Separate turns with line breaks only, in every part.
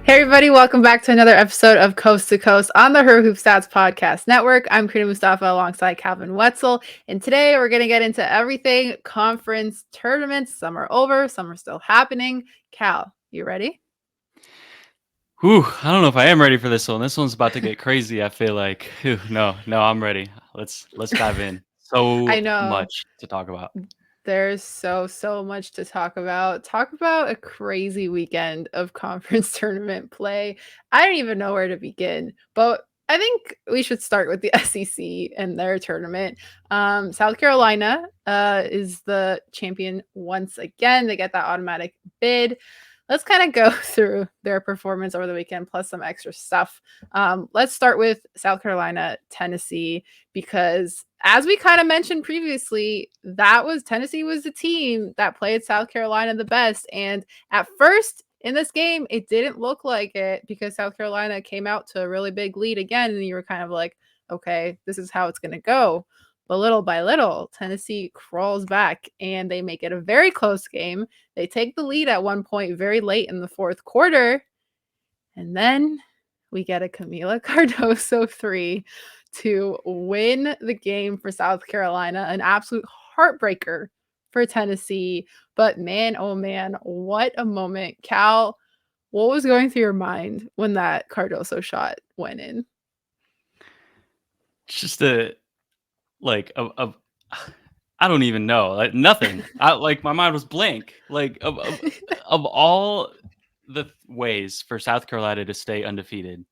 Hey everybody, welcome back to another episode of Coast to Coast on the Her Hoop Stats Podcast Network. I'm Crina Mustafa alongside Calvin Wetzel, and today we're going to get into everything conference tournaments. Some are over, some are still happening. Cal, you ready?
Whew, I don't know if I am ready for this one. This one's about to get crazy, I feel like. Whew, no, I'm ready. Let's dive in.
I
So
know
much to talk about.
there's so much to talk about. Talk about a crazy weekend of conference tournament play. I don't even know where to begin, but I think we should start with the SEC and their tournament. South Carolina is the champion once again. They get that automatic bid. Let's kind of go through their performance over the weekend plus some extra stuff. Let's start with South Carolina, Tennessee, because as we kind of mentioned previously, Tennessee was the team that played South Carolina the best. And at first in this game, it didn't look like it because South Carolina came out to a really big lead again. And you were kind of like, okay, this is how it's going to go. But little by little, Tennessee crawls back and they make it a very close game. They take the lead at one point very late in the fourth quarter. And then we get a Camila Cardoso 3 to win the game for South Carolina, an absolute heartbreaker for Tennessee. But man, oh man, what a moment. Cal, what was going through your mind when that Cardoso shot went in?
It's just I don't even know. Like nothing. My mind was blank. Of all the ways for South Carolina to stay undefeated,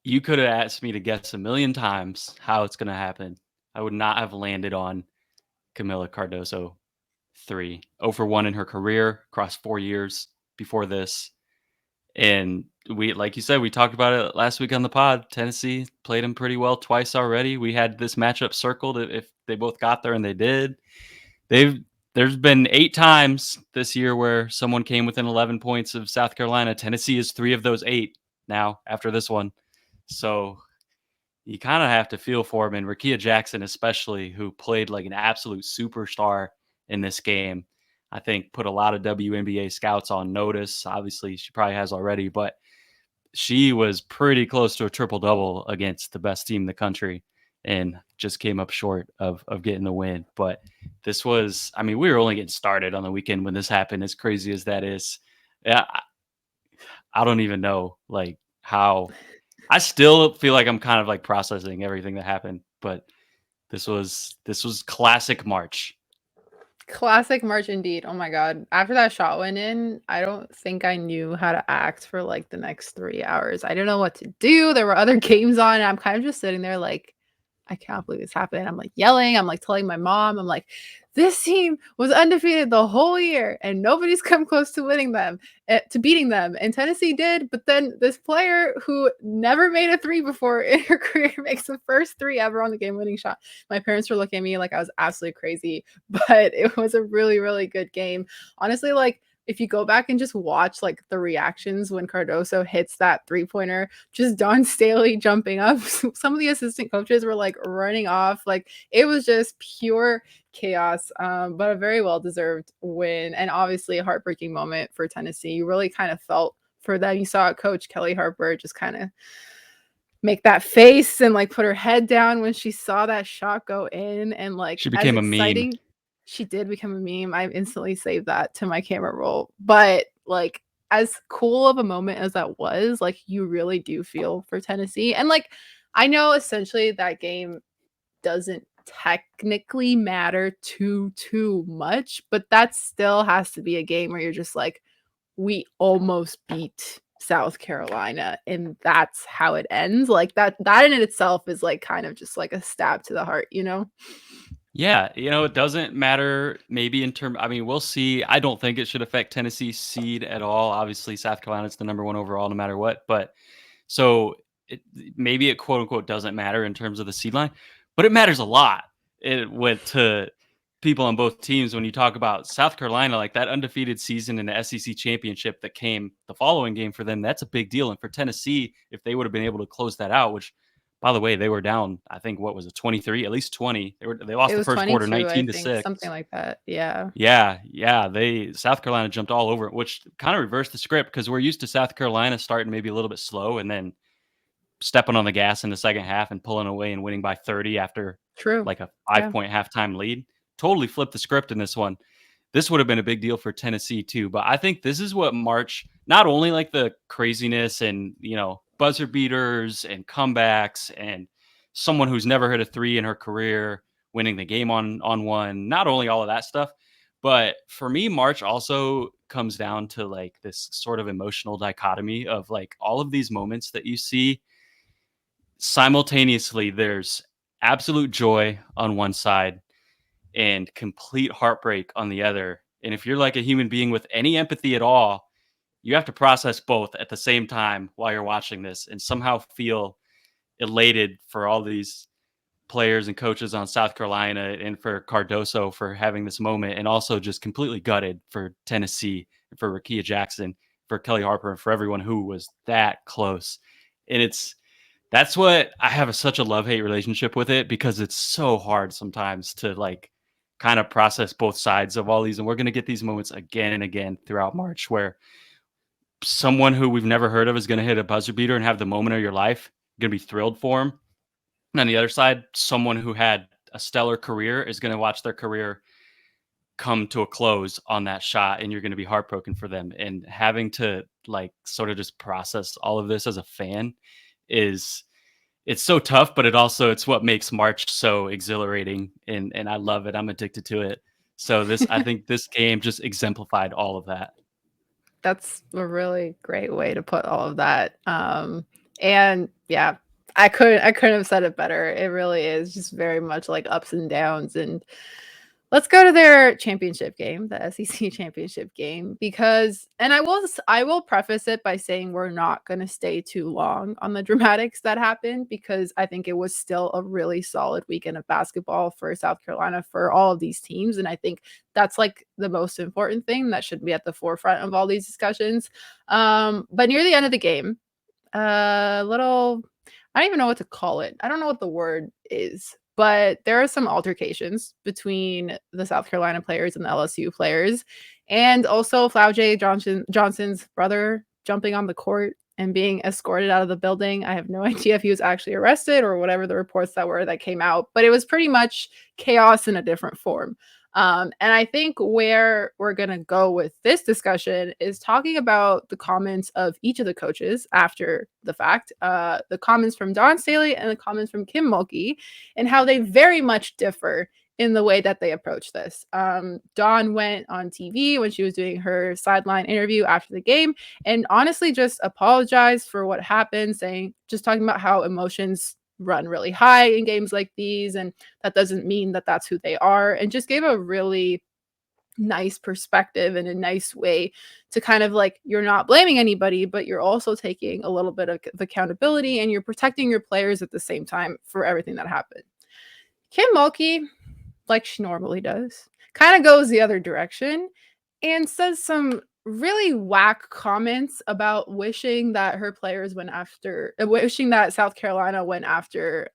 you could have asked me to guess a million times how it's gonna happen. I would not have landed on Camila Cardoso 3. 0 for 1 in her career across 4 years before this. And we, like you said, we talked about it last week on the pod. Tennessee played them pretty well twice already. We had this matchup circled if they both got there, and they did. There's been 8 times this year where someone came within 11 points of South Carolina. Tennessee is 3 of those 8 now after this one. So you kind of have to feel for him, and Rakia Jackson especially, who played like an absolute superstar in this game. I think put a lot of WNBA scouts on notice. Obviously, she probably has already, but she was pretty close to a triple-double against the best team in the country and just came up short of getting the win. But this was, I mean, we were only getting started on the weekend when this happened, as crazy as that is. Yeah, I don't even know like how. I still feel like I'm kind of like processing everything that happened, but this was classic March.
Classic March indeed. Oh my god. After that shot went in, I don't think I knew how to act for like the next 3 hours. I didn't know what to do. There were other games on, and I'm kind of just sitting there like, I can't believe this happened. I'm like yelling. I'm like telling my mom, I'm like, this team was undefeated the whole year and nobody's come close to winning them, to beating them. And Tennessee did. But then this player who never made a three before in her career makes the first three ever on the game winning shot. My parents were looking at me like I was absolutely crazy, but it was a really, really good game. Honestly, like, if you go back and just watch like the reactions when Cardoso hits that three-pointer, just Don Staley jumping up, some of the assistant coaches were like running off. Like it was just pure chaos, but a very well-deserved win, and obviously a heartbreaking moment for Tennessee. You really kind of felt for them. You saw Coach Kelly Harper just kind of make that face and like put her head down when she saw that shot go in, and like
She
as
became a meme.
exciting, she did become a meme. I instantly saved that to my camera roll. But like as cool of a moment as that was, like you really do feel for Tennessee. And like I know essentially that game doesn't technically matter too much, but that still has to be a game where you're just like, we almost beat South Carolina and that's how it ends. Like that in itself is like kind of just like a stab to the heart, you know?
Yeah, it doesn't matter maybe in term I mean, we'll see. I don't think it should affect Tennessee's seed at all. Obviously, South Carolina's the number 1 overall no matter what, but so it maybe it quote unquote doesn't matter in terms of the seed line, but it matters a lot. It went to people on both teams when you talk about South Carolina, like that undefeated season in the SEC championship that came the following game for them. That's a big deal. And for Tennessee, if they would have been able to close that out, which By the way, they were down, I think, what was it, 23, at least 20. They
It
lost the
was
first quarter
22, I
19 to
think, something
6.
like that. Yeah.
Yeah, yeah, South Carolina jumped all over it, which kind of reversed the script because we're used to South Carolina starting maybe a little bit slow and then stepping on the gas in the second half and pulling away and winning by 30 after
True.
like a
Yeah.
5-point halftime lead. Totally flipped the script in this one. This would have been a big deal for Tennessee too, but I think this is what March, not only like the craziness and, buzzer beaters and comebacks and someone who's never hit a three in her career winning the game on one, not only all of that stuff, but for me March also comes down to like this sort of emotional dichotomy of like all of these moments that you see simultaneously. There's absolute joy on one side and complete heartbreak on the other. And if you're like a human being with any empathy at all, you have to process both at the same time while you're watching this and somehow feel elated for all these players and coaches on South Carolina and for Cardoso for having this moment, and also just completely gutted for Tennessee, for Rakia Jackson, for Kelly Harper, and for everyone who was that close. And that's what I have such a love-hate relationship with it, because it's so hard sometimes to like kind of process both sides of all these. And we're going to get these moments again and again throughout March where someone who we've never heard of is going to hit a buzzer beater and have the moment of your life. You're going to be thrilled for him. And on the other side, someone who had a stellar career is going to watch their career come to a close on that shot, and you're going to be heartbroken for them. And having to like sort of just process all of this as a fan is, it's so tough, but it's what makes March so exhilarating, and I love it. I'm addicted to it. So I think this game just exemplified all of that.
That's a really great way to put all of that. And yeah, I couldn't have said it better. It really is just very much like ups and downs. And let's go to their championship game, the SEC championship game, because and I will preface it by saying we're not going to stay too long on the dramatics that happened, because I think it was still a really solid weekend of basketball for South Carolina for all of these teams, and I think that's like the most important thing that should be at the forefront of all these discussions. But near the end of the game, little I don't even know what to call it. I don't know what the word is, but there are some altercations between the South Carolina players and the LSU players, and also Johnson's brother jumping on the court and being escorted out of the building. I have no idea if he was actually arrested or whatever the reports that were that came out, but it was pretty much chaos in a different form. And I think where we're going to go with this discussion is talking about the comments of each of the coaches after the fact, the comments from Dawn Staley and the comments from Kim Mulkey, and how they very much differ in the way that they approach this. Dawn went on TV when she was doing her sideline interview after the game and honestly just apologized for what happened, just talking about how emotions run really high in games like these, and that doesn't mean that that's who they are, and just gave a really nice perspective and a nice way to kind of like, you're not blaming anybody, but you're also taking a little bit of accountability and you're protecting your players at the same time for everything that happened. Kim Mulkey, like she normally does, kind of goes the other direction and says some really whack comments about wishing that her players went after, wishing that South Carolina went after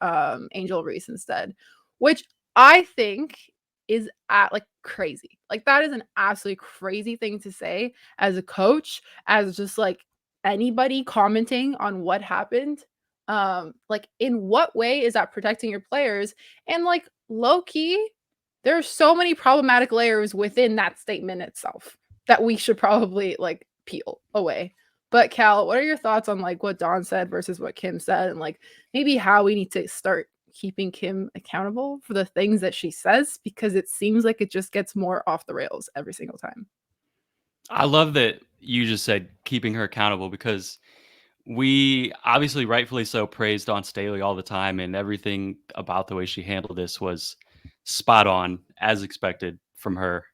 Angel Reese instead, which I think is at like crazy. Like that is an absolutely crazy thing to say as a coach, as just like anybody commenting on what happened. Like in what way is that protecting your players? And like low key, there's so many problematic layers within that statement itself that we should probably like peel away. But Cal, what are your thoughts on like what Dawn said versus what Kim said, and like maybe how we need to start keeping Kim accountable for the things that she says, because it seems like it just gets more off the rails every single time.
I love that you just said keeping her accountable, because we obviously rightfully so praised Dawn Staley all the time, and everything about the way she handled this was spot on as expected from her.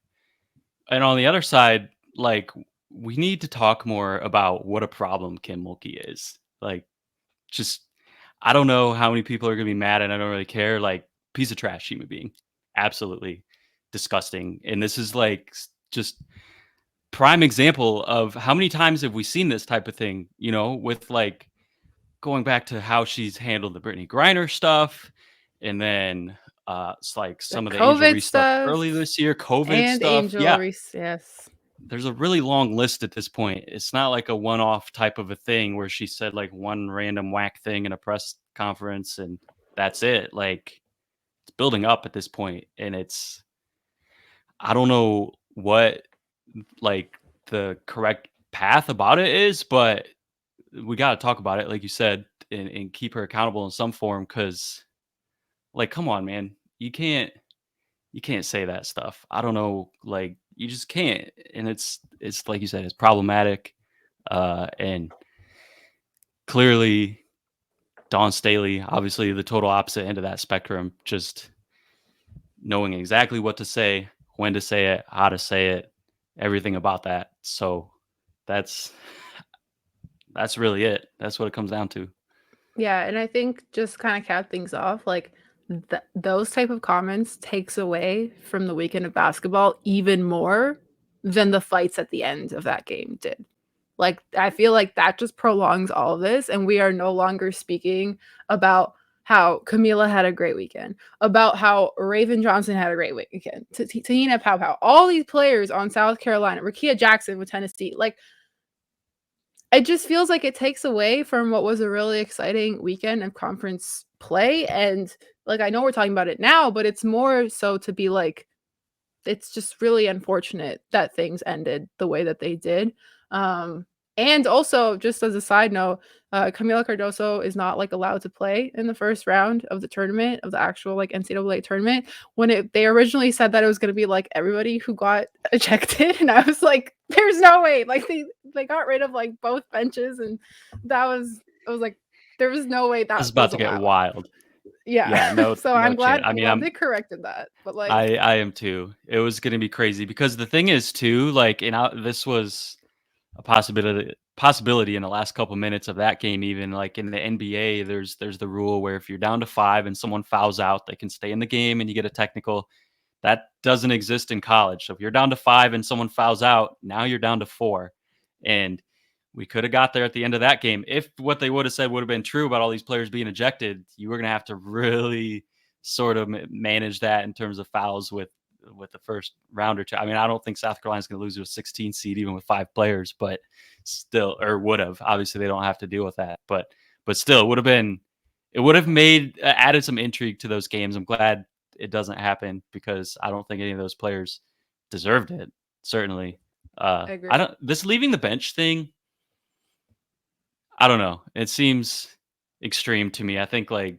And on the other side, like, we need to talk more about what a problem Kim Mulkey is. Like, just, I don't know how many people are gonna be mad, and I don't really care. Like, piece of trash human being, absolutely disgusting. And this is like just prime example of how many times have we seen this type of thing, with like going back to how she's handled the Brittany Griner stuff, and then it's like
The
some of the Angel
COVID
Reese stuff early
stuff
this year, COVID
and
stuff.
Angel
Yeah,
Reese, yes.
there's a really long list at this point. It's not like a one-off type of a thing where she said like one random whack thing in a press conference and that's it. Like it's building up at this point, and I don't know what like the correct path about it is, but we got to talk about it, like you said, and keep her accountable in some form. Because, like, come on, man, you can't say that stuff. I don't know, like, you just can't, and it's like you said, it's problematic, and clearly, Dawn Staley, obviously, the total opposite end of that spectrum, just knowing exactly what to say, when to say it, how to say it, everything about that. So that's really it. That's what it comes down to.
Yeah, and I think just kind of cap things off, like those type of comments takes away from the weekend of basketball even more than the fights at the end of that game did. Like I feel like that just prolongs all of this, and we are no longer speaking about how Camila had a great weekend, about how Raven Johnson had a great weekend, Tahina Pow, all these players on South Carolina, Rakia Jackson with Tennessee, like it just feels like it takes away from what was a really exciting weekend of conference play. And like, I know we're talking about it now, but it's more so to be like, it's just really unfortunate that things ended the way that they did. Um, and also, just as a side note, Camila Cardoso is not like allowed to play in the first round of the tournament, of the actual like NCAA tournament. They originally said that it was going to be like everybody who got ejected, and I was like, "There's no way!" Like they got rid of like both benches, and I was like, there was no way
This is
that
about
was
to get
allowed.
wild. Yeah,
Yeah,
no,
so
no
I'm
chance.
glad
I
I'm
mean,
glad they corrected that, but like,
I am too. It was gonna be crazy because the thing is too, like, this was a possibility in the last couple minutes of that game. Even like in the NBA, there's the rule where if you're down to 5 and someone fouls out, they can stay in the game and you get a technical. That doesn't exist in college. So if you're down to 5 and someone fouls out, now you're down to 4. And we could have got there at the end of that game. If what they would have said would have been true about all these players being ejected, you were going to have to really sort of manage that in terms of fouls with the first round or two. I mean, I don't think South Carolina's going to lose to a 16 seed even with 5 players, but still, or would have. Obviously, they don't have to deal with that, but still, it would have made added some intrigue to those games. I'm glad it doesn't happen because I don't think any of those players deserved it. Certainly,
I
I
agree.
don't. This leaving the bench thing, I don't know. It seems extreme to me. I think like,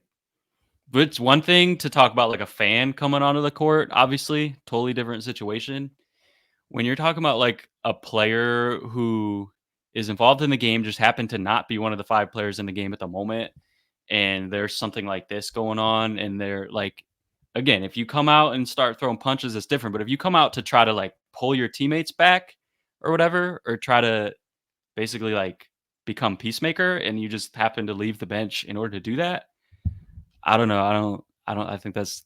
but it's one thing to talk about like a fan coming onto the court. Obviously, totally different situation. When you're talking about like a player who is involved in the game, just happened to not be one of the 5 players in the game at the moment, and there's something like this going on, and they're like, again, if you come out and start throwing punches, it's different. But if you come out to try to like pull your teammates back or whatever, or try to basically like become peacemaker, and you just happen to leave the bench in order to do that, I don't know. I think that's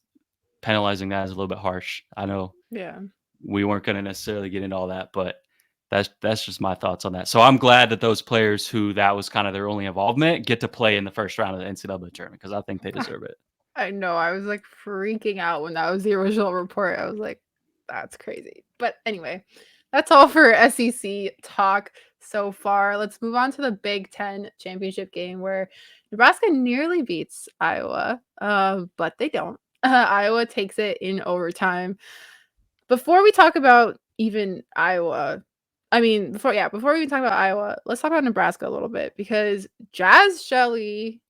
penalizing that is a little bit harsh. I know
Yeah.
we weren't going to necessarily get into all that, but that's just my thoughts on that. So I'm glad that those players who that was kind of their only involvement get to play in the first round of the NCAA tournament because I think they deserve it.
I know, I was, like, freaking out when that was the original report. I was like, "That's crazy." But anyway, that's all for SEC talk so far. Let's move on to the Big Ten championship game where Nebraska nearly beats Iowa, but they don't. Iowa takes it in overtime. Before we talk about even Iowa, before we even talk about Iowa, let's talk about Nebraska a little bit because Jazz Shelley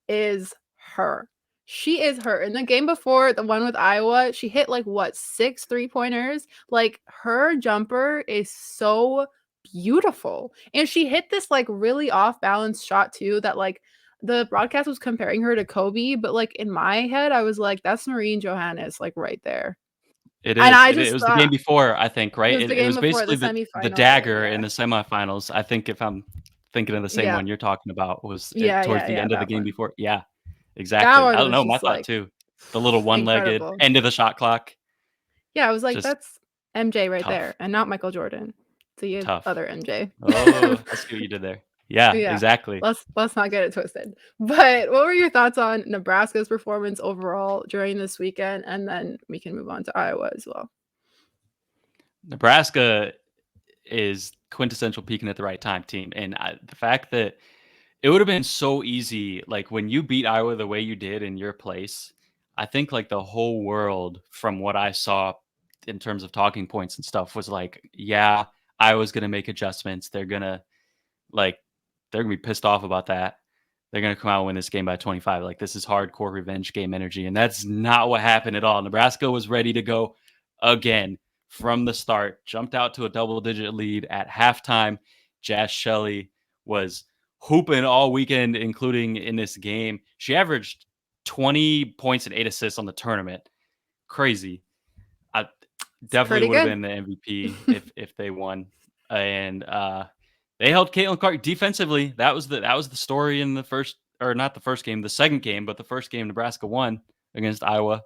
is her. She is her. In the game before, the one with Iowa, she hit like what, 6 3-pointers? Like her jumper is so beautiful. And she hit this like really off balance shot too that like the broadcast was comparing her to Kobe, but like in my head, I was like, that's Noreen Johannes, like right there.
It
And
is.
I
It
just
was the game
thought
before, I think,
it
right?
was the
It
game
was
before the
basically the
semifinal game.
dagger in
Yeah.
the semifinals. I think if I'm thinking of the same
Yeah.
one you're talking about was
Yeah.
towards
Yeah.
the
Yeah.
end of the
That
game
one.
before. Yeah,
That
exactly. I
one
don't
was
know. My
just
thought
like
too. The little one-legged
incredible.
end of the shot clock.
Yeah, I was like,
Just
that's MJ right
tough,
there, and not Michael Jordan. The
tough.
other MJ.
Oh, I see what you did there. Yeah,
Yeah.
exactly.
Let's not get it twisted. But what were your thoughts on Nebraska's performance overall during this weekend? And then we can move on to Iowa as well.
Nebraska is quintessential peaking at the right time team, and the fact that it would have been so easy, like when you beat Iowa the way you did in your place. I think like the whole world, from what I saw in terms of talking points and stuff, was like, yeah, Iowa's going to make adjustments. Like they're gonna be pissed off about that. They're gonna come out and win this game by 25. Like this is hardcore revenge game energy, and that's not what happened at all. Nebraska was ready to go again from the start. Jumped out to a double-digit lead at halftime. Jazz Shelley was hooping all weekend, including in this game. She averaged 20 points and 8 assists on the tournament. Crazy. I
It's
definitely
pretty
would have
good.
been the MVP if they won. And they held Caitlin Clark defensively. That was the story in the first, or not the first game, the second game, but the first game Nebraska won against Iowa.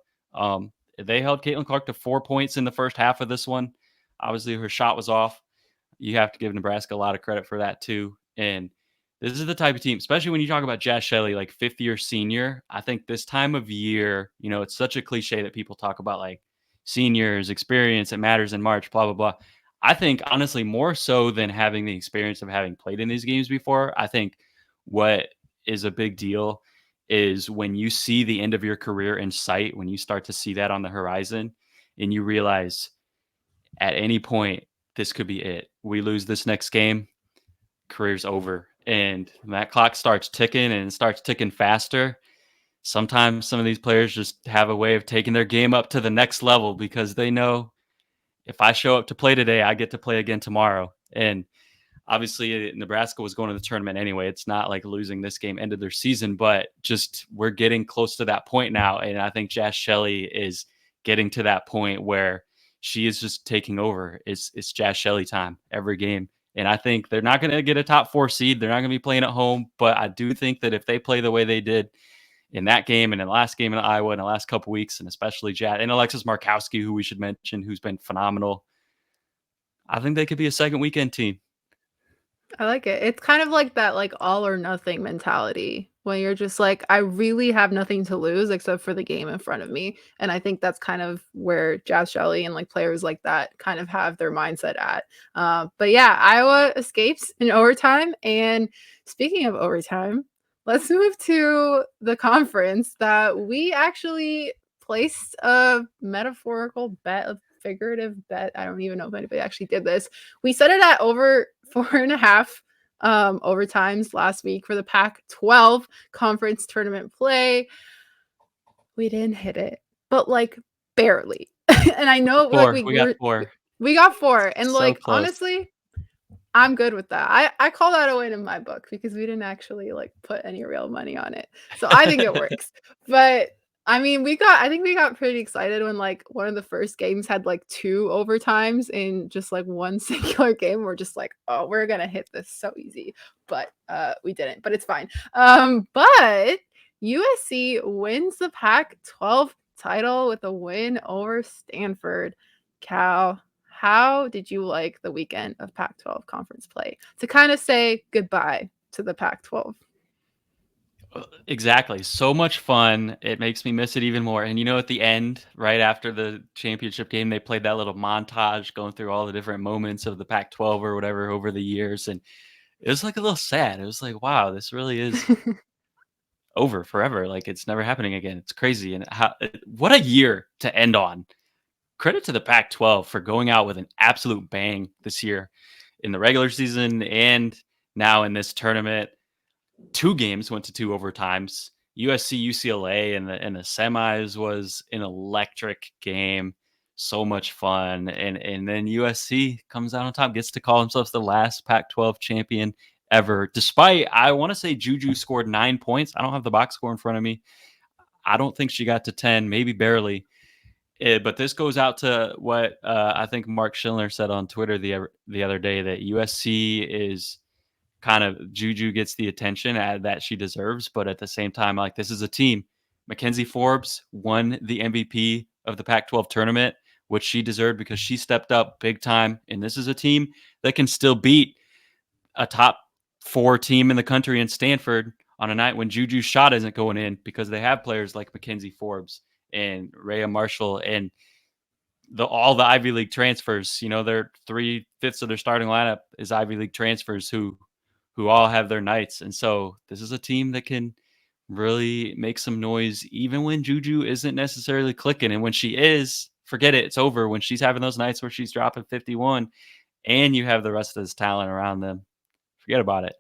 They held Caitlin Clark to 4 points in the first half of this one. Obviously, her shot was off. You have to give Nebraska a lot of credit for that too. And this is the type of team, especially when you talk about Jazz Shelley, like fifth year senior. I think this time of year, it's such a cliche that people talk about like seniors, experience, it matters in March, blah, blah, blah. I think honestly, more so than having the experience of having played in these games before, I think what is a big deal is when you see the end of your career in sight, when you start to see that on the horizon and you realize at any point, this could be it. We lose this next game, career's over. And that clock starts ticking and it starts ticking faster. Sometimes some of these players just have a way of taking their game up to the next level because they know if I show up to play today, I get to play again tomorrow. And obviously, Nebraska was going to the tournament anyway. It's not like losing this game ended their season, but just we're getting close to that point now. And I think Jazz Shelley is getting to that point where she is just taking over. It's Jazz Shelley time every game. And I think they're not going to get a top 4 seed. They're not going to be playing at home. But I do think that if they play the way they did in that game and in the last game in Iowa in the last couple weeks, and especially Jazz and Alexis Markowski, who we should mention, who's been phenomenal, I think they could be a second weekend team.
I like it. It's kind of like that, like, all or nothing mentality when you're just like, I really have nothing to lose except for the game in front of me. And I think that's kind of where Jazz Shelley and like players like that kind of have their mindset at. But yeah, Iowa escapes in overtime. And speaking of overtime, let's move to the conference that we actually placed a metaphorical bet, a figurative bet. I don't even know if anybody actually did this. We set it at over 4.5 overtimes last week for the Pac-12 conference tournament play. We didn't hit it, but like barely. And I know like
We got four.
we got 4, and
So
like
close.
honestly, I'm good with that. I call that a win in my book because we didn't actually like put any real money on it. So I think it works. But I mean, I think we got pretty excited when like one of the first games had like 2 overtimes in just like one singular game. We're just like, "Oh, we're going to hit this so easy." But we didn't, but it's fine. But USC wins the Pac-12 title with a win over Stanford. Cal, how did you like the weekend of Pac-12 conference play to kind of say goodbye to the Pac-12?
Exactly. So much fun. It makes me miss it even more. And at the end, right after the championship game, they played that little montage going through all the different moments of the Pac-12 or whatever over the years. And it was like a little sad. It was like, wow, this really is over forever. Like it's never happening again. It's crazy. And what a year to end on. Credit to the Pac-12 for going out with an absolute bang this year in the regular season and now in this tournament. 2 games went to 2 overtimes. USC UCLA in the semis was an electric game. So much fun. And then USC comes out on top, gets to call themselves the last Pac-12 champion ever. Despite, I want to say Juju scored 9 points. I don't have the box score in front of me. I don't think she got to 10, maybe barely. But this goes out to what I think Mark Schindler said on Twitter the other day, that USC is kind of Juju gets the attention that she deserves, but at the same time, like this is a team. Mackenzie Forbes won the MVP of the Pac-12 tournament, which she deserved because she stepped up big time. And this is a team that can still beat a top 4 team in the country in Stanford on a night when Juju's shot isn't going in because they have players like Mackenzie Forbes and Rhea Marshall and all the Ivy League transfers. They're 3/5 of their starting lineup is Ivy League transfers who all have their nights. And so this is a team that can really make some noise even when Juju isn't necessarily clicking. And when she is, forget it, it's over. When she's having those nights where she's dropping 51 and you have the rest of this talent around them, forget about it.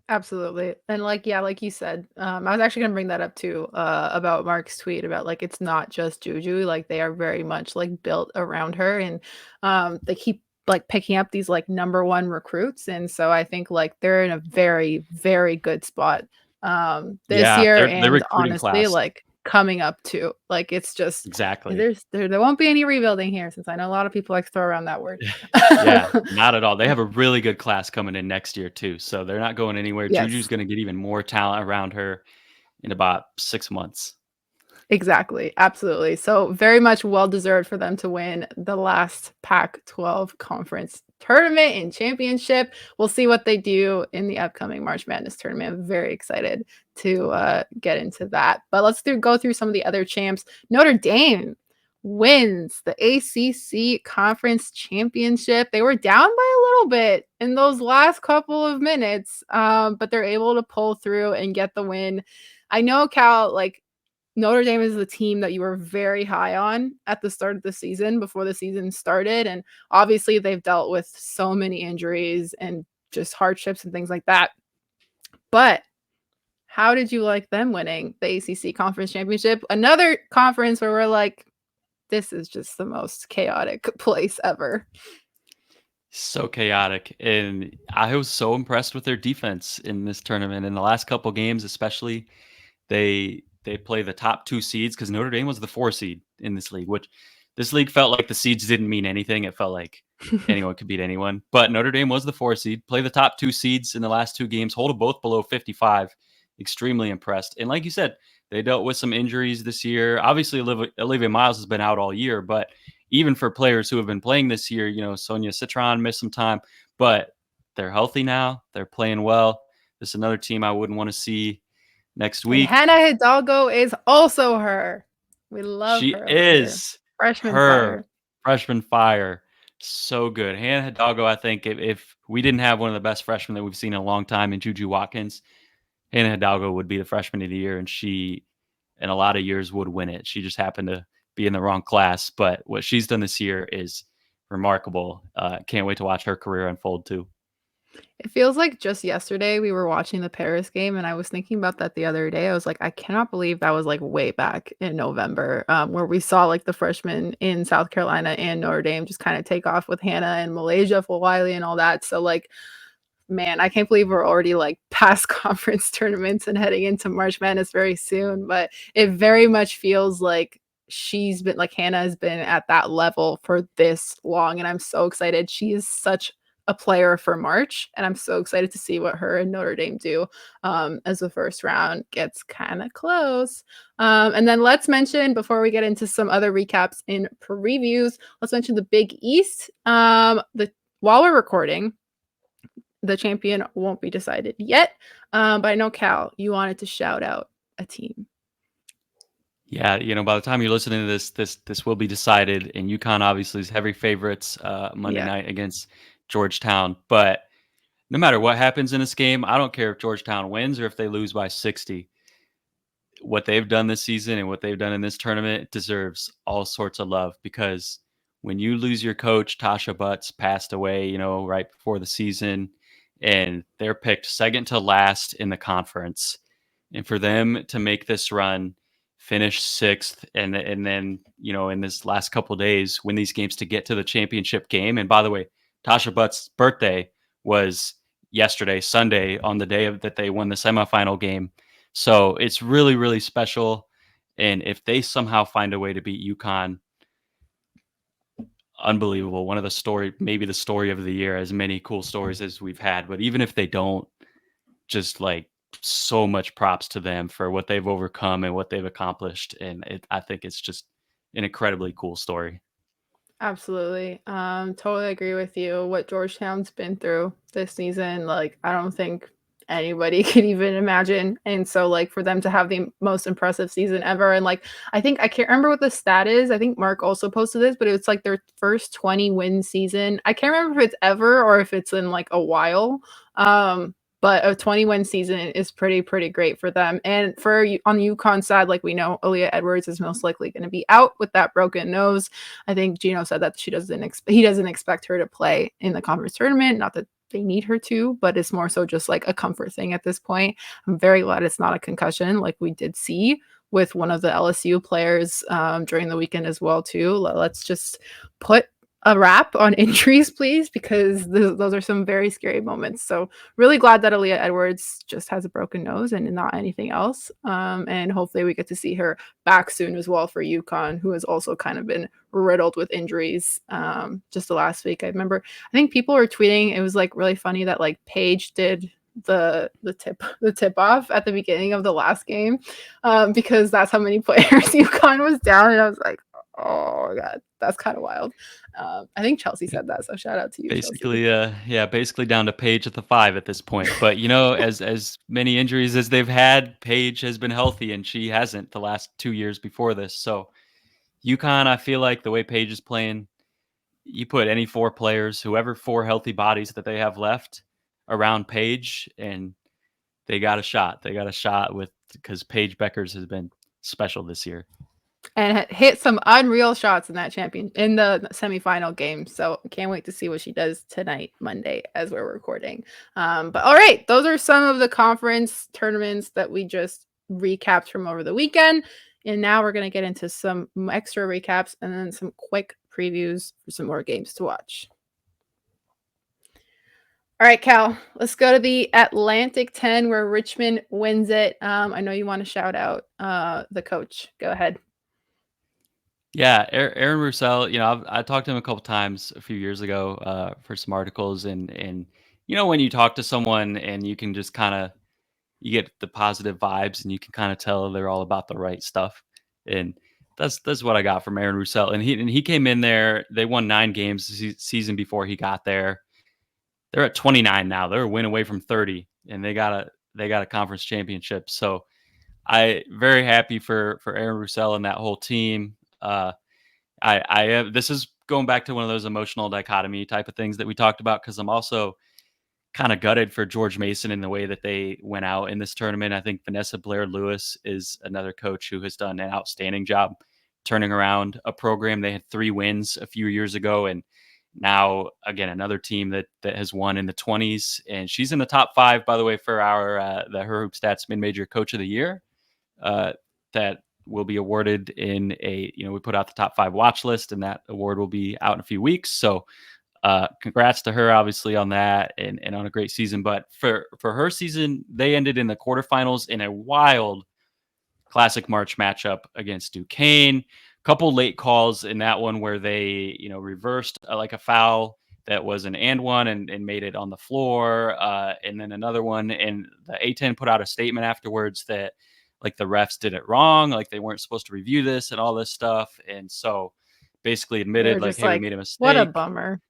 Absolutely. And like you said, I was actually gonna bring that up too, about Mark's tweet about like it's not just Juju, like they are very much like built around her and they keep like picking up these like number one recruits. And so I think like they're in a very, very good spot this
Yeah,
year
their
and
recruiting
honestly
class.
like coming up too. Like it's just
Exactly.
there won't be any rebuilding here since I know a lot of people like to throw around that word.
Yeah, not at all. They have a really good class coming in next year too, so they're not going anywhere. Juju's
Yes.
gonna get even more talent around her in about 6 months.
Exactly, absolutely. So very much well deserved for them to win the last Pac-12 conference tournament and championship. We'll see what they do in the upcoming March Madness tournament. I'm very excited to get into that. But let's go through some of the other champs. Notre Dame wins the ACC conference championship. They were down by a little bit in those last couple of minutes, but they're able to pull through and get the win. I know Cal, like Notre Dame is the team that you were very high on at the start of the season before the season started. And obviously, they've dealt with so many injuries and just hardships and things like that. But how did you like them winning the ACC Conference Championship? Another conference where we're like, this is just the most chaotic place ever.
So chaotic, and I was so impressed with their defense in this tournament. In the last couple games, especially, they play the top 2 seeds because Notre Dame was the 4 seed in this league, which this league felt like the seeds didn't mean anything. It felt like anyone could beat anyone, but Notre Dame was the 4 seed, play the top 2 seeds in the last 2 games, hold them both below 55. Extremely impressed. And like you said, they dealt with some injuries this year. Obviously, Olivia Miles has been out all year, but even for players who have been playing this year, Sonia Citron missed some time, but they're healthy now. They're playing well. This is another team I wouldn't want to see next
And
week.
Hannah Hidalgo is also her. We love
She
her over here.
is
Freshman
her
fire.
freshman fire. So good. Hannah Hidalgo, I think if we didn't have one of the best freshmen that we've seen in a long time in Juju Watkins, Hannah Hidalgo would be the freshman of the year, and she, in a lot of years, would win it. She just happened to be in the wrong class. But what she's done this year is remarkable. Can't wait to watch her career unfold too.
It feels like just yesterday we were watching the Paris game, and I was thinking about that the other day. I was like, I cannot believe that was like way back in November, where we saw like the freshmen in South Carolina and Notre Dame just kind of take off with Hannah and Malaysia for Wiley and all that. So like, man, I can't believe we're already like past conference tournaments and heading into March Madness very soon. But it very much feels like she's been like Hannah has been at that level for this long, and I'm so excited. She is such a player for March, and I'm so excited to see what her and Notre Dame do as the first round gets kind of close. And then let's mention before we get into some other recaps and previews, let's mention the Big East. The while we're recording, the champion won't be decided yet. But I know, Cal, you wanted to shout out a team.
Yeah, by the time you're listening to this will be decided, and UConn obviously is heavy favorites Monday
Yeah.
night against Georgetown. But no matter what happens in this game, I don't care if Georgetown wins or if they lose by 60. What they've done this season and what they've done in this tournament deserves all sorts of love because when you lose your coach, Tasha Butts passed away, right before the season, and they're picked second to last in the conference. And for them to make this run, finish sixth, and then, in this last couple days, win these games to get to the championship game. And by the way, Tasha Butts' birthday was yesterday, Sunday, on the day that they won the semifinal game. So it's really, really special. And if they somehow find a way to beat UConn, unbelievable. One of maybe the story of the year, as many cool stories as we've had. But even if they don't, just like so much props to them for what they've overcome and what they've accomplished. And I think it's just an incredibly cool story.
Absolutely. Totally agree with you. What Georgetown's been through this season, like I don't think anybody could even imagine. And so like for them to have the most impressive season ever and like I think I can't remember what the stat is. I think Mark also posted this, but it's like their first 20 win season. I can't remember if it's ever or if it's in like a while. But a 20-win season is pretty great for them. And for on the UConn side, like we know, Aaliyah Edwards is most likely going to be out with that broken nose. I think Gino said that he doesn't expect her to play in the conference tournament. Not that they need her to, but it's more so just like a comfort thing at this point. I'm very glad it's not a concussion like we did see with one of the LSU players during the weekend as well too. Let's just put a wrap on injuries, please, because those are some very scary moments. So really glad that Aaliyah Edwards just has a broken nose and not anything else. And hopefully we get to see her back soon as well for UConn, who has also kind of been riddled with injuries. Just the last week, I remember, I think people were tweeting. It was like really funny that like Paige did the tip off at the beginning of the last game because that's how many players UConn was down, and I was like, oh my god, that's kind of wild. I think Chelsea said that, so shout out to you, Chelsea.
Basically, yeah, basically down to Paige at the 5 at this point. But, as many injuries as they've had, Paige has been healthy, and she hasn't the last 2 years before this. So, UConn, I feel like the way Paige is playing, you put any 4 players, whoever 4 healthy bodies that they have left around Paige, and they got a shot. They got a shot with because Paige Beckers has been special this year.
And hit some unreal shots in the semifinal game. So can't wait to see what she does tonight, Monday, as we're recording. But all right, those are some of the conference tournaments that we just recapped from over the weekend. And now we're going to get into some extra recaps and then some quick previews for some more games to watch. All right, Cal, let's go to the Atlantic 10 where Richmond wins it. I know you want to shout out the coach. Go ahead.
Yeah, Aaron Roussel, I talked to him a couple times a few years ago for some articles, and when you talk to someone and you can just kind of you get the positive vibes and you can kind of tell they're all about the right stuff, and that's what I got from Aaron Roussel. And he came in there. They won 9 games season before he got there. They're at 29 now. They're a win away from 30, and they got a conference championship. So I very happy for Aaron Roussel and that whole team. This is going back to one of those emotional dichotomy type of things that we talked about because I'm also kind of gutted for George Mason in the way that they went out in this tournament. I think Vanessa Blair Lewis is another coach who has done an outstanding job turning around a program. They had 3 wins a few years ago, and now again another team that has won in the 20s. And she's in the top 5, by the way, for our the Her Hoop Stats Mid Major Coach of the Year. That will be awarded in we put out the top 5 watch list, and that award will be out in a few weeks. So congrats to her, obviously, on that and on a great season. But for her season, they ended in the quarterfinals in a wild Classic March matchup against Duquesne. Couple late calls in that one where they, reversed like a foul that was an and one and made it on the floor. And then another one, and the A10 put out a statement afterwards that like the refs did it wrong, like they weren't supposed to review this and all this stuff. And so basically
They're
admitted like,
just
hey, we
like,
made a
what a
mistake.
bummer.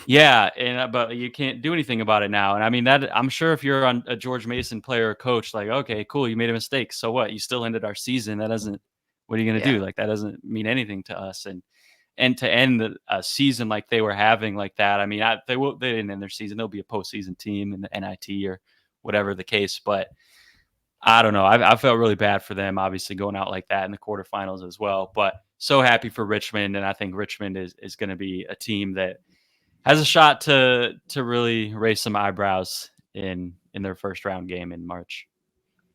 Yeah, and but you can't do anything about it now. And I mean that I'm sure if you're on a George Mason player or coach, like, okay, cool, you made a mistake. So what? You still ended our season. That doesn't. What are you gonna
Yeah.
do? Like that doesn't mean anything to us. And to end a season like they were having like that. I mean, they didn't end their season. They'll be a postseason team in the NIT or whatever the case. But I don't know. I felt really bad for them, obviously going out like that in the quarterfinals as well. But so happy for Richmond, and I think Richmond is going to be a team that has a shot to really raise some eyebrows in their first round game in March.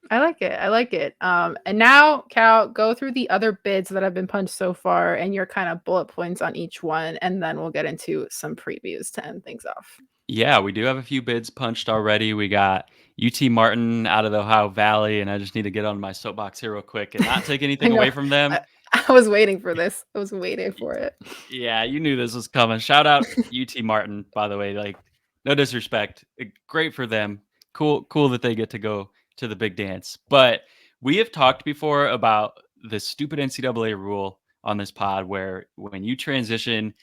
I like it. I like it. And now, Cal, go through the other bids that have been punched so far and your kind of bullet points on each one, and then we'll get into some previews to end things off.
Yeah, we do have a few bids punched already. We got UT Martin out of the Ohio Valley, and I just need to get on my soapbox here real quick and not take
I
anything
know.
away from them.
I was waiting for this. I was waiting
Y-
for it.
Yeah, you knew this was coming. Shout out UT Martin, by the way. Like, no disrespect. Great for them. Cool that they get to go to the big dance. But we have talked before about the stupid NCAA rule on this pod where when you transition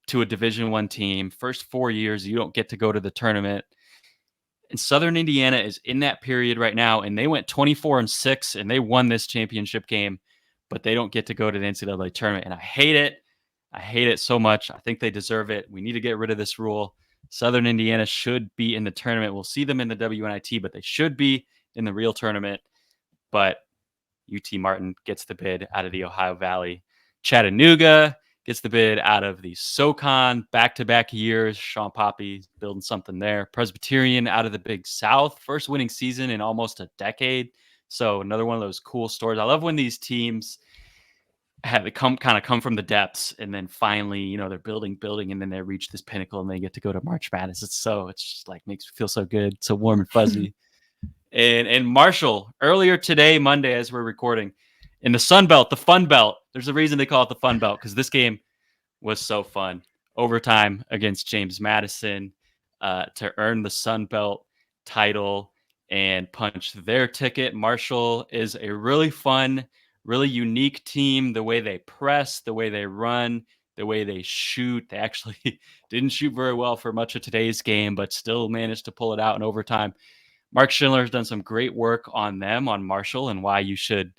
to a Division I team, first 4 years you don't get to go to the tournament. And Southern Indiana is in that period right now, and they went 24-6, and they won this championship game, but they don't get to go to the NCAA tournament, and I hate it. I hate it so much. I think they deserve it. We need to get rid of this rule. Southern Indiana should be in the tournament. We'll see them in the WNIT, but they should be in the real tournament. But UT Martin gets the bid out of the Ohio Valley. Chattanooga gets the bid out of the SoCon back-to-back years. Sean Poppy building something there. Presbyterian out of the Big South. First winning season in almost a decade. So another one of those cool stories. I love when these teams have it come from the depths and then finally, they're building, and then they reach this pinnacle and they get to go to March Madness. It's just like makes me feel so good, so warm and fuzzy. And Marshall, earlier today, Monday, as we're recording, in the Sun Belt, the Fun Belt. There's a reason they call it the Fun Belt, because this game was so fun. Overtime against James Madison to earn the Sun Belt title and punch their ticket. Marshall is a really fun, really unique team. The way they press, the way they run, the way they shoot. They actually didn't shoot very well for much of today's game, but still managed to pull it out in overtime. Mark Schindler has done some great work on them, on Marshall, and why you should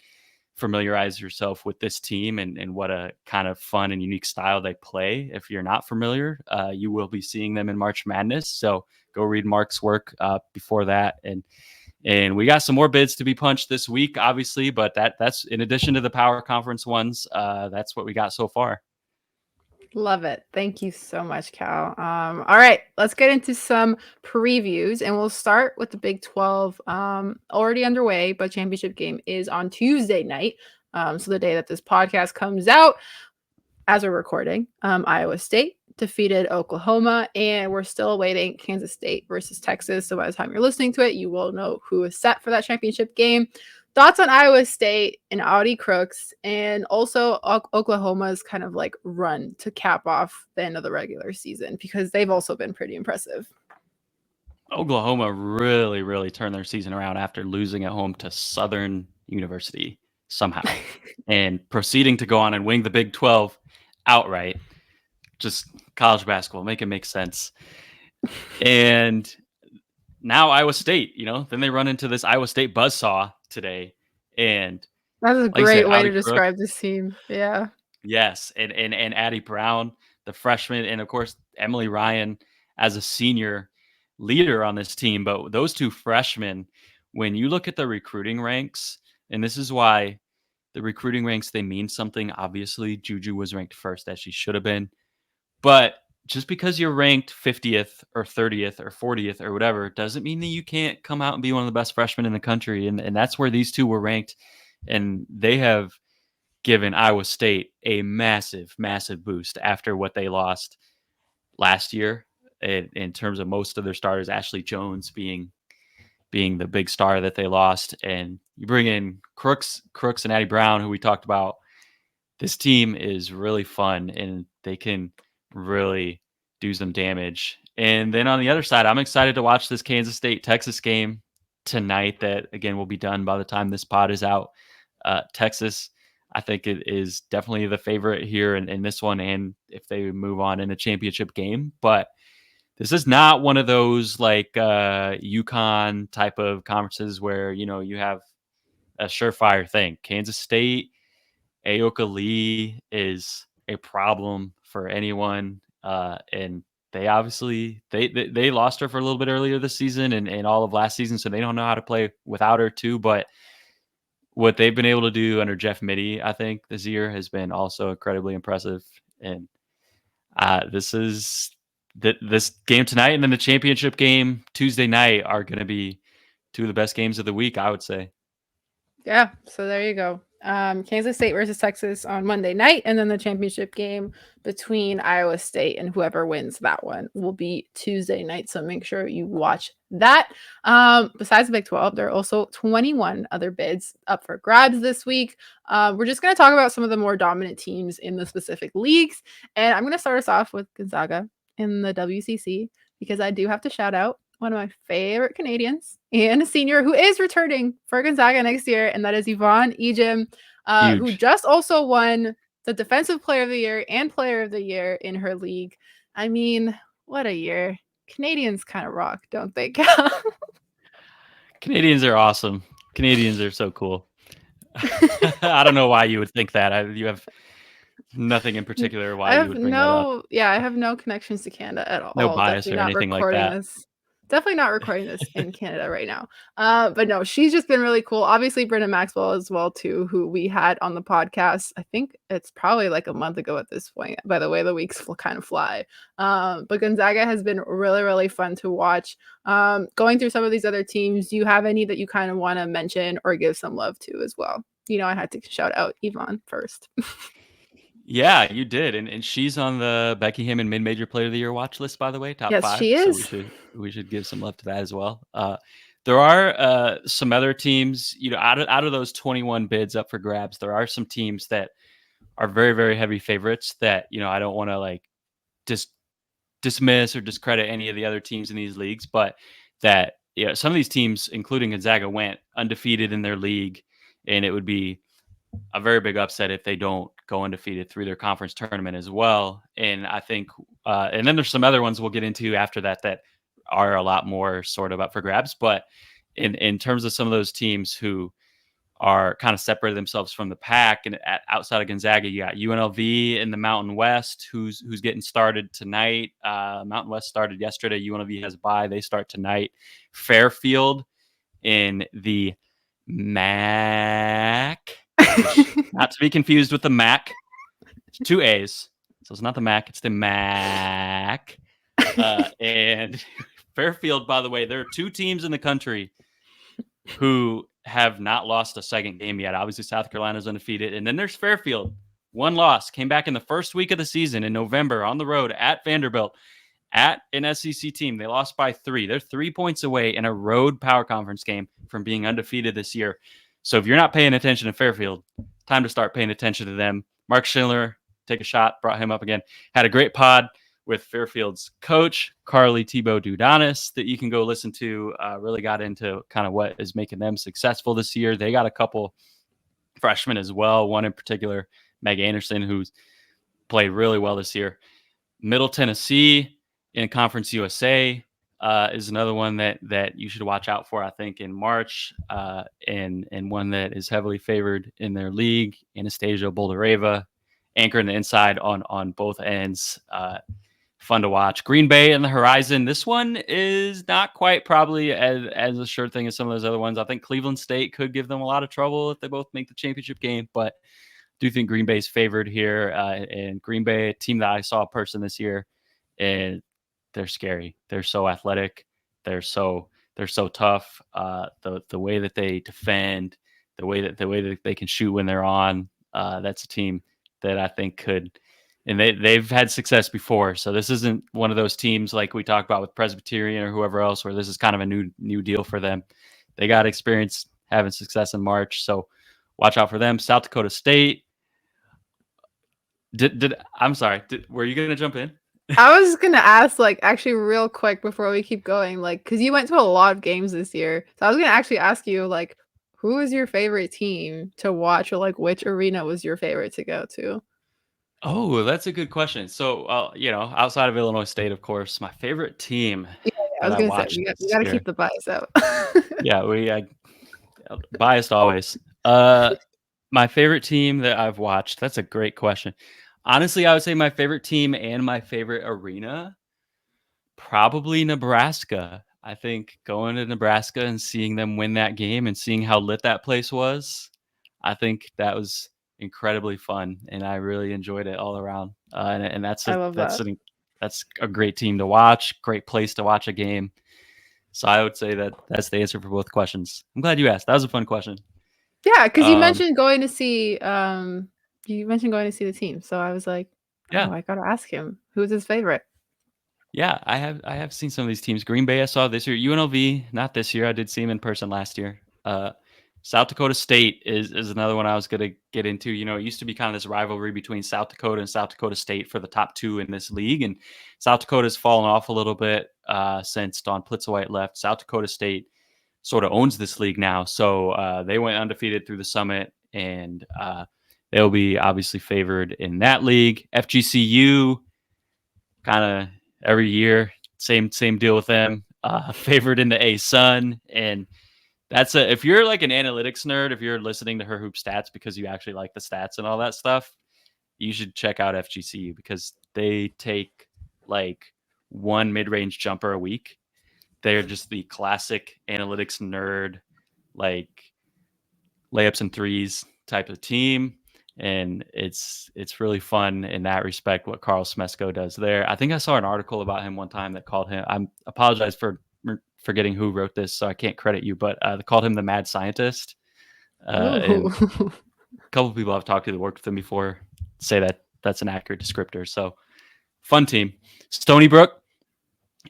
familiarize yourself with this team and what a kind of fun and unique style they play. If you're not familiar, you will be seeing them in March Madness. So go read Mark's work before that. And we got some more bids to be punched this week, obviously, but that's in addition to the Power Conference ones. That's what we got so far.
Love it. Thank you so much, Cal. All right, let's get into some previews, and we'll start with the Big 12 already underway, but championship game is on Tuesday night. So the day that this podcast comes out, as we're recording, Iowa State defeated Oklahoma, and we're still awaiting Kansas State versus Texas. So by the time you're listening to it, you will know who is set for that championship game. Thoughts on Iowa State and Audi Crooks, and also Oklahoma's kind of like run to cap off the end of the regular season, because they've also been pretty impressive.
Oklahoma really, really turned their season around after losing at home to Southern University somehow and proceeding to go on and win the Big 12 outright. Just college basketball, make it make sense. And now Iowa State, then they run into this Iowa State buzzsaw today. And
that's a great way to describe this team. Yeah.
Yes. And Addie Brown, the freshman, and of course, Emily Ryan as a senior leader on this team. But those two freshmen, when you look at the recruiting ranks, and this is why the recruiting ranks, they mean something. Obviously, Juju was ranked first, as she should have been. But just because you're ranked 50th or 30th or 40th or whatever doesn't mean that you can't come out and be one of the best freshmen in the country. And that's where these two were ranked. And they have given Iowa State a massive, massive boost after what they lost last year in terms of most of their starters, Ashley Jones being the big star that they lost. And you bring in Crooks and Addie Brown, who we talked about. This team is really fun, and they can really do some damage. And then on the other side, I'm excited to watch this Kansas State-Texas game tonight that, again, will be done by the time this pod is out. Texas, I think it is definitely the favorite here in this one, and if they move on in a championship game. But this is not one of those like UConn type of conferences where, you have a surefire thing. Kansas State, Aoka Lee is a problem for anyone. And they obviously, they lost her for a little bit earlier this season and all of last season, so they don't know how to play without her too. But what they've been able to do under Jeff Mittie, I think, this year has been also incredibly impressive. And this game tonight and then the championship game Tuesday night are going to be two of the best games of the week, I would say.
Yeah, so there you go. Kansas State versus Texas on Monday night, and then the championship game between Iowa State and whoever wins that one will be Tuesday night. So make sure you watch that. Besides the Big 12, there are also 21 other bids up for grabs this week. We're just going to talk about some of the more dominant teams in the specific leagues, and I'm going to start us off with Gonzaga in the WCC, because I do have to shout out one of my favorite Canadians and a senior who is returning for Gonzaga next year, and that is Yvonne Ejim, who just also won the defensive player of the year and player of the year in her league. I mean, what a year. Canadians kind of rock, don't they, Cal?
Canadians are awesome. Canadians are so cool. I don't know why you would think that. You have nothing in particular why you would bring that up.
I have no connections to Canada at
No
all.
bias
Definitely
or
not
anything like
recording
that.
this. Definitely not recording this in Canada right now. But no, she's just been really cool. Obviously, Brendan Maxwell as well too, who we had on the podcast. I think it's probably like a month ago at this point. By the way, the weeks kind of fly. But Gonzaga has been really, really fun to watch. Going through some of these other teams, do you have any that you kind of want to mention or give some love to as well? I had to shout out Yvonne first.
Yeah, you did, and she's on the Becky Hammon Mid-Major Player of the Year watch list, by the way, top
Yes,
5.
she
So
is.
we should give some love to that as well. There are some other teams, out of those 21 bids up for grabs, there are some teams that are very, very heavy favorites that I don't want to like just dismiss or discredit any of the other teams in these leagues, but that some of these teams, including Gonzaga, went undefeated in their league, and it would be a very big upset if they don't go undefeated through their conference tournament as well. And I think, and then there's some other ones we'll get into after that are a lot more sort of up for grabs. But in terms of some of those teams who are kind of separated themselves from the pack, and outside of Gonzaga, you got UNLV in the Mountain West, who's getting started tonight. Mountain West started yesterday. UNLV has a bye; they start tonight. Fairfield in the MAC, which not to be confused with the Mac. It's 2 A's. So it's not the Mac, it's the MAC. And Fairfield, by the way, there are 2 teams in the country who have not lost a second game yet. Obviously, South Carolina's undefeated. And then there's Fairfield. 1 loss. Came back in the first week of the season in November on the road at Vanderbilt at an SEC team. They lost by 3. They're 3 points away in a road power conference game from being undefeated this year. So if you're not paying attention to Fairfield, time to start paying attention to them. Mark Schindler, take a shot, brought him up again. Had a great pod with Fairfield's coach, Carly Thibault-Dudanis, that you can go listen to. Really got into kind of what is making them successful this year. They got a couple freshmen as well. One in particular, Meg Anderson, who's played really well this year. Middle Tennessee in Conference USA is another one that you should watch out for, I think, in March, and one that is heavily favored in their league. Anastasia Boldareva, anchoring the inside on both ends. Fun to watch. Green Bay and the Horizon. This one is not quite probably as a sure thing as some of those other ones. I think Cleveland State could give them a lot of trouble if they both make the championship game, but do think Green Bay's favored here. And Green Bay, a team that I saw a person this year, and they're scary. They're so athletic. They're so tough. The way that they defend, the way that they can shoot when they're on. That's a team that I think could, and they've had success before. So this isn't one of those teams like we talked about with Presbyterian or whoever else, where this is kind of a new deal for them. They got experience having success in March, so watch out for them. South Dakota State. I'm sorry. Were you gonna jump in?
I was gonna ask, like, actually, real quick before we keep going, like, because you went to a lot of games this year, so I was gonna actually ask you, like, who is your favorite team to watch, or like, which arena was your favorite to go to?
Oh, that's a good question. So, outside of Illinois State, of course, my favorite team
Yeah, I
that
was
I
gonna say
watched
we
this
got to
year.
keep the bias out.
Yeah, biased always. My favorite team that I've watched. That's a great question. Honestly, I would say my favorite team and my favorite arena, probably Nebraska. I think going to Nebraska and seeing them win that game and seeing how lit that place was, I think that was incredibly fun, and I really enjoyed it all around. And
I love that.
that's a great team to watch, great place to watch a game. So I would say that's the answer for both questions. I'm glad you asked. That was a fun question.
Yeah, because
Um,
you mentioned going to see the team, so I was like, oh,
yeah,
I gotta ask him who's his favorite.
yeah, I have seen some of these teams. Green Bay I saw this year. UNLV not this year. I did see them in person last year. South Dakota State is another one I was going to get into. It used to be kind of this rivalry between South Dakota and South Dakota State for the top 2 in this league, and South Dakota's fallen off a little bit since Don Plitzowite left. South Dakota State sort of owns this league now, so they went undefeated through the Summit, and They'll be obviously favored in that league. FGCU, kind of every year, same deal with them. Favored in the A Sun, and if you're like an analytics nerd, if you're listening to Her Hoop Stats because you actually like the stats and all that stuff, you should check out FGCU because they take like one mid-range jumper a week. They're just the classic analytics nerd, like layups and threes type of team. And it's really fun in that respect what Carl Smesko does there. I think I saw an article about him one time that called him. I apologize for forgetting who wrote this, so I can't credit you, but they called him the mad scientist. And
Ooh.
a couple of people I've talked to that worked with him before say that that's an accurate descriptor. So fun team. Stony Brook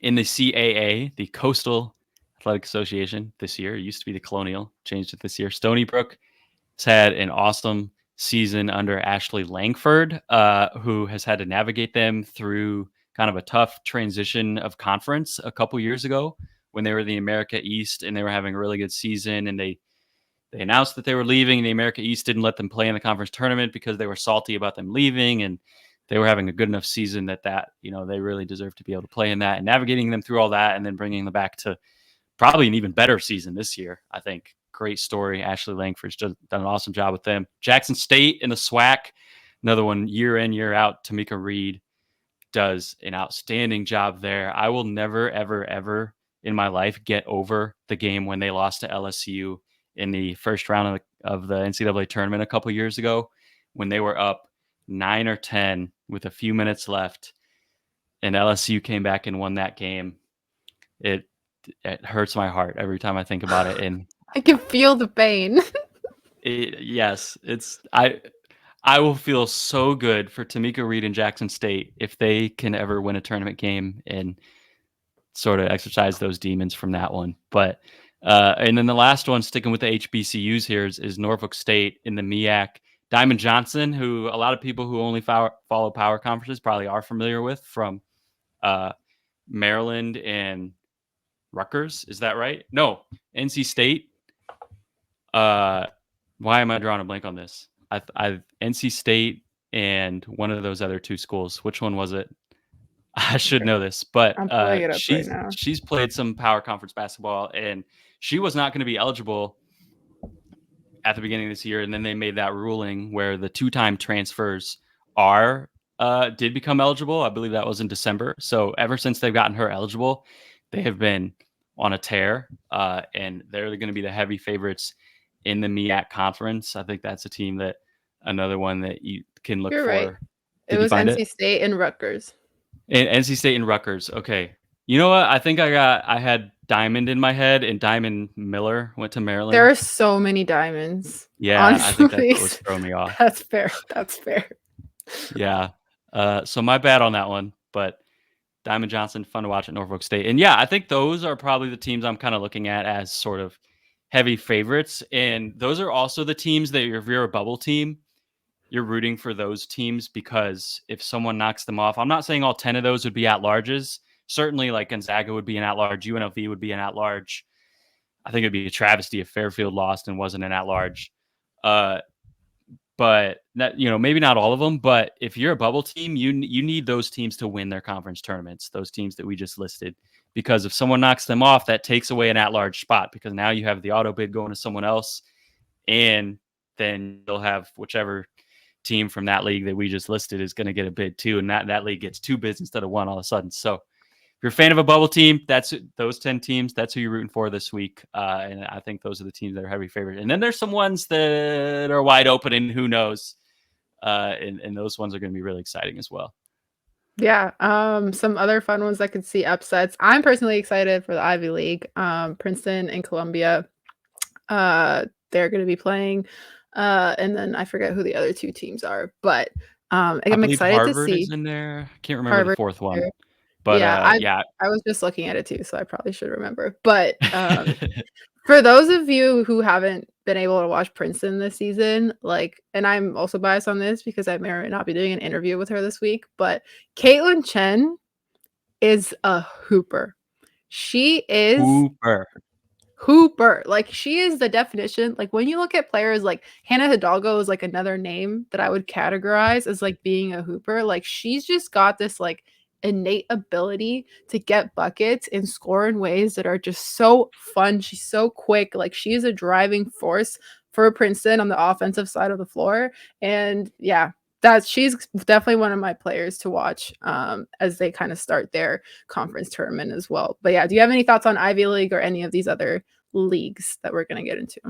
in the CAA, the Coastal Athletic Association this year. It used to be the Colonial, changed it this year. Stony Brook has had an awesome season under Ashley Langford, who has had to navigate them through kind of a tough transition of conference a couple years ago when they were the America East and they were having a really good season, and they announced that they were leaving. The America East didn't let them play in the conference tournament because they were salty about them leaving, and they were having a good enough season that they really deserve to be able to play in that. And navigating them through all that and then bringing them back to probably an even better season this year, I think. Great story. Ashley Langford's done an awesome job with them. Jackson State in the SWAC, another one year in, year out. Tamika Reed does an outstanding job there. I will never, ever, ever in my life get over the game when they lost to LSU in the first round of the NCAA tournament a couple years ago when they were up 9 or 10 with a few minutes left and LSU came back and won that game. It hurts my heart every time I think about it. And
I can feel the pain.
yes, I will feel so good for Tamika Reed and Jackson State if they can ever win a tournament game and sort of exercise those demons from that one. But and then the last one, sticking with the HBCUs here, is Norfolk State in the MEAC. Diamond Johnson, who a lot of people who only follow power conferences probably are familiar with from Maryland and Rutgers. Is that right? No, NC State. Why am I drawing a blank on this? I NC State and one of those other two schools. Which one was it? I should know this, but
I'm pulling it up right now.
she's played some power conference basketball, and she was not going to be eligible at the beginning of this year, and then they made that ruling where the two-time transfers did become eligible. I believe that was in December. So ever since they've gotten her eligible, they have been on a tear, and they're going to be the heavy favorites in the MEAC conference. I think that's a team that another one that you can look
You're
for.
right. It
Did you
was
find
NC
it?
State and Rutgers.
And NC State and Rutgers. Okay. You know what? I think I had Diamond in my head, and Diamond Miller went to Maryland.
There are so many diamonds.
Yeah,
Honestly.
I think that's what was throwing me off.
That's fair. That's fair.
Yeah. So my bad on that one, but Diamond Johnson, fun to watch at Norfolk State. And yeah, I think those are probably the teams I'm kind of looking at as sort of heavy favorites. And those are also the teams that if you're a bubble team, you're rooting for those teams because if someone knocks them off, I'm not saying all 10 of those would be at larges. Certainly like Gonzaga would be an at large, UNLV would be an at large. I think it'd be a travesty if Fairfield lost and wasn't an at large. But that, maybe not all of them, but if you're a bubble team, you need those teams to win their conference tournaments, those teams that we just listed, because if someone knocks them off, that takes away an at-large spot because now you have the auto bid going to someone else, and then you'll have whichever team from that league that we just listed is going to get a bid too, and that league gets two bids instead of one all of a sudden. So if you're a fan of a bubble team, that's those 10 teams. That's who you're rooting for this week. And I think those are the teams that are heavy favorites. And then there's some ones that are wide open and who knows. And those ones are going to be really exciting as well.
Yeah. Some other fun ones I could see upsets. I'm personally excited for the Ivy League. Princeton and Columbia. They're going to be playing. And then I forget who the other two teams are, but I'm excited
Harvard
to see.
Is in there. I can't remember the fourth one.
There.
But
yeah, I was just looking at it too, so I probably should remember. But for those of you who haven't been able to watch Princeton this season, and I'm also biased on this because I may or may not be doing an interview with her this week, but Caitlin Chen is a hooper. She is hooper. Like she is the definition. Like when you look at players like Hannah Hidalgo is like another name that I would categorize as like being a hooper. Like she's just got this like innate ability to get buckets and score in ways that are just so fun. She's so quick. Like she is a driving force for Princeton on the offensive side of the floor. And yeah, that's she's definitely one of my players to watch as they kind of start their conference tournament as well. But yeah, do you have any thoughts on Ivy League or any of these other leagues that we're going to get into?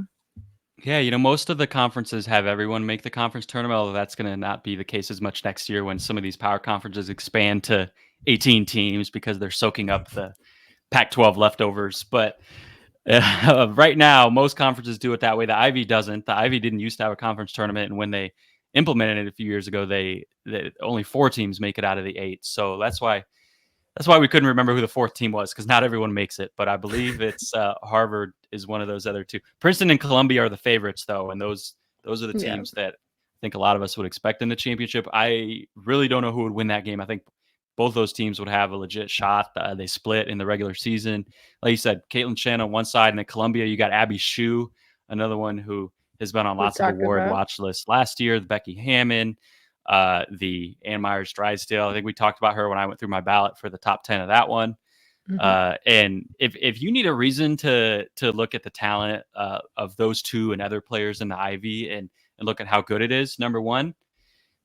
Yeah, most of the conferences have everyone make the conference tournament, although that's going to not be the case as much next year when some of these power conferences expand to 18 teams because they're soaking up the Pac-12 leftovers. But right now, most conferences do it that way. The Ivy doesn't. The Ivy didn't used to have a conference tournament, and when they implemented it a few years ago, they only 4 teams make it out of the 8. So that's why we couldn't remember who the 4th team was, because not everyone makes it. But I believe it's Harvard is one of those other 2. Princeton and Columbia are the favorites, though, and those are the
Yeah,
teams that I think a lot of us would expect in the championship. I really don't know who would win that game. I think both those teams would have a legit shot. They split in the regular season. Like you said, Caitlin Chen on one side, and then Columbia, you got Abby Shu, another one who has been on
we
lots of
talked
award
about.
watch lists last year. The Becky Hammond, the Ann Myers Drysdale. I think we talked about her when I went through my ballot for the top 10 of that one.
Mm-hmm.
And if you need a reason to look at the talent of those 2 and other players in the Ivy and look at how good it is, number one,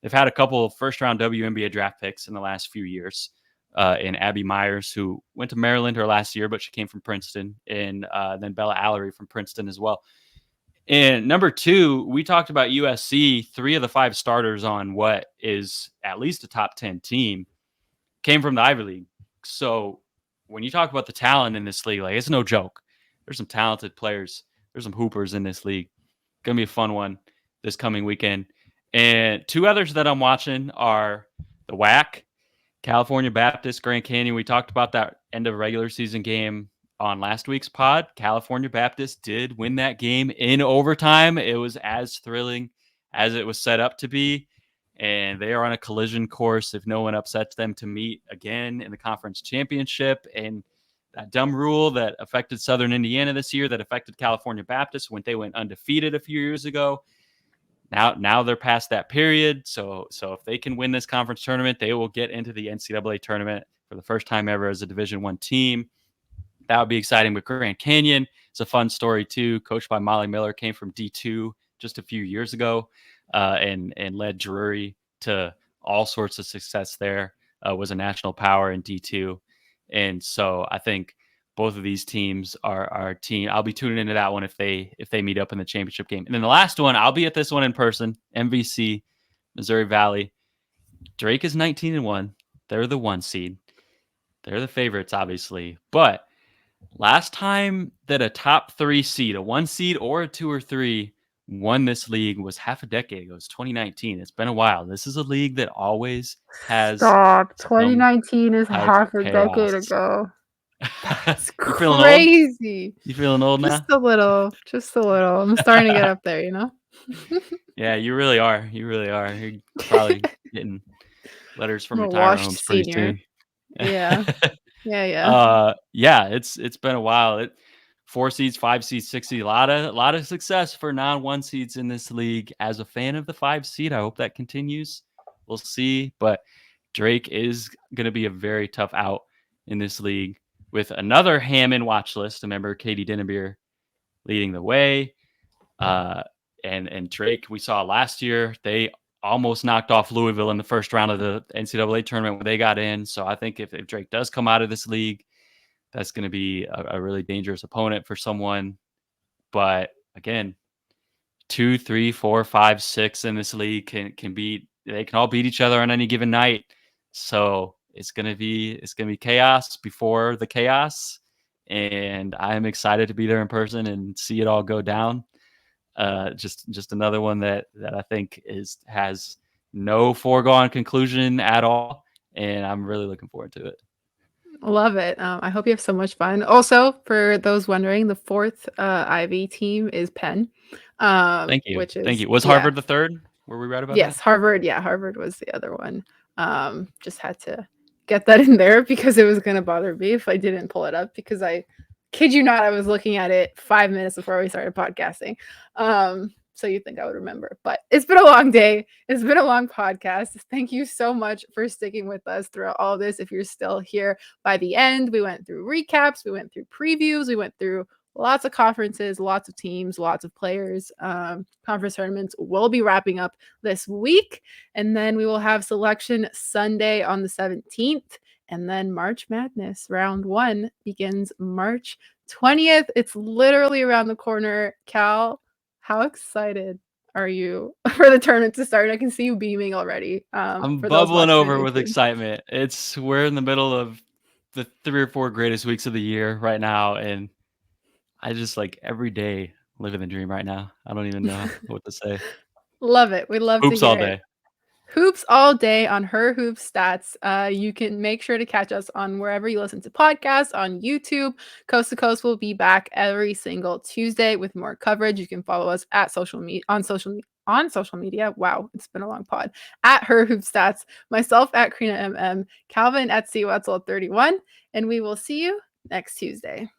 they've had a couple of first round WNBA draft picks in the last few years. And Abby Myers, who went to Maryland her last year, but she came from Princeton, and then Bella Allery from Princeton as well. And number 2, we talked about USC. 3 of the 5 starters on what is at least a top 10 team came from the Ivy League. So when you talk about the talent in this league, like it's no joke. There's some talented players. There's some hoopers in this league. Gonna be a fun one this coming weekend. And 2 others that I'm watching are the WAC, California Baptist, Grand Canyon. We talked about that end of regular season game on last week's pod. California Baptist did win that game in overtime. It was as thrilling as it was set up to be. And they are on a collision course if no one upsets them to meet again in the conference championship. And that dumb rule that affected Southern Indiana this year, that affected California Baptist when they went undefeated a few years ago. Now they're past that period. So if they can win this conference tournament, they will get into the NCAA tournament for the first time ever as a Division I team. That would be exciting. With Grand Canyon, it's a fun story too. Coached by Molly Miller, came from D2 just a few years ago, and led Drury to all sorts of success there. Was a national power in D2, and so I think both of these teams are team. I'll be tuning into that one if they meet up in the championship game. And then the last one, I'll be at this one in person. MVC, Missouri Valley. Drake is 19-1. They're the 1 seed. They're the favorites, obviously, but last time that a top 3 seed, a 1 seed or a 2 or 3, won this league was half a decade ago. It's 2019. It's been a while. This is a league that always has
Stop.
some
2019 is
type
half
of
a decade
chaos.
ago. That's
You feeling old?
crazy.
You feeling old
Just
now?
a little, just a little. I'm starting to get up there, you know?
Yeah, you really are. You really are. You're probably getting letters
I'm
from
a
retirement
washed
homes pretty
senior.
soon.
Yeah. Yeah, yeah.
Yeah, it's been a while. 4 seeds, 5 seeds, 6 seeds, a lot of success for non-1 seeds in this league. As a fan of the 5 seed, I hope that continues. We'll see, but Drake is going to be a very tough out in this league with another Hammond watch list. Remember, Katie Dinnebier leading the way. And Drake, we saw last year, they almost knocked off Louisville in the first round of the NCAA tournament when they got in. So I think if Drake does come out of this league, that's going to be a really dangerous opponent for someone. But again, 2, 3, 4, 5, 6 in this league can beat. They can all beat each other on any given night. So it's gonna be chaos before the chaos, and I'm excited to be there in person and see it all go down. Just another one that I think has no foregone conclusion at all, and I'm really looking forward to it.
Love it. I hope you have so much fun. Also, for those wondering, the 4th Ivy team is Penn,
Thank you,
which
thank
is,
you. Was
yeah.
Harvard the third? Were we right about that?
Yes, Harvard. Yeah, Harvard was the other one. Just had to get that in there because it was gonna bother me if I didn't pull it up because I Kid you not, I was looking at it 5 minutes before we started podcasting. So you'd think I would remember. But it's been a long day. It's been a long podcast. Thank you so much for sticking with us throughout all this. If you're still here by the end, we went through recaps, we went through previews, we went through lots of conferences, lots of teams, lots of players. Conference tournaments will be wrapping up this week. And then we will have selection Sunday on the 17th. And then March Madness round 1 begins March 20th. It's literally around the corner. Cal, how excited are you for the tournament to start? I can see you beaming already.
I'm
For those
bubbling
watching
over
on
with
YouTube.
excitement. We're in the middle of the 3 or 4 greatest weeks of the year right now, and I just like every day living the dream right now. I don't even know what to say.
Love it. We love to
Hoops all
hear it.
day.
Hoops all day on Her Hoop Stats. You can make sure to catch us on wherever you listen to podcasts, on YouTube. Coast to Coast will be back every single Tuesday with more coverage. You can follow us at on social media. Wow, it's been a long pod. At Her Hoop Stats, myself at Crina MM, Calvin at Wetzel 31, and we will see you next Tuesday.